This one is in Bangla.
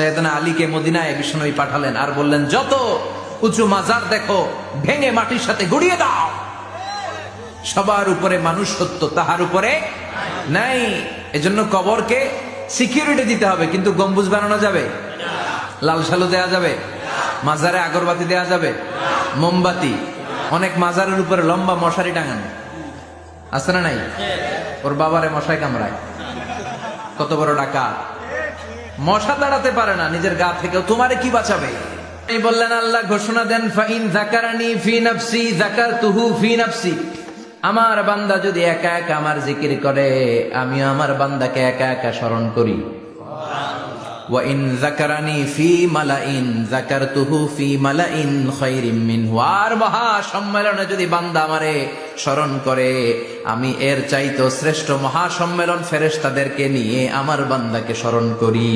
সাইয়েদনা আলীকে মদিনায় বিশ্বনবী পাঠালেন আর বললেন, যত উঁচু মাজার দেখো ভেঙে মাটির সাথে গুড়িয়ে দাও। সবার উপরে মানুষ সত্য, তাহার উপরে নাই। এজন্য কবরকে সিকিউরিটি দিতে হবে, কিন্তু গম্বুজ বানানো যাবে, লাল সালু দেয়া যাবে, মাজারে আগরবাতি দেয়া যাবে, মোমবাতি। অনেক মাজারের উপরে লম্বা মশারি টাঙানো আছে না নাই? ওর বাবারে মশায় কামড়ায়, কত বড় ডাকাত, মশা দাঁড়াতে পারে না নিজের গা থেকেও, তোমারে কি বাঁচাবে? তিনি বললেন, আল্লাহ ঘোষণা দেন, ফাইন যাকারানি ফি নাফসি যাকারতুহু ফি নাফসি। আমার বান্দা যদি একা একা আমার জিকির করে, আমি আমার বান্দাকে একা একা স্মরণ করি। ওয়া ইন যাকারানি ফি মালাইন যাকারতুহু ফি মালাইন খায়রিম মিনহু। আর মহা সম্মেলনে যদি বান্দা আমারে স্মরণ করে, আমি এর চাইতো শ্রেষ্ঠ মহা সম্মেলন ফেরেশতাদেরকে নিয়ে আমার বান্দাকে স্মরণ করি।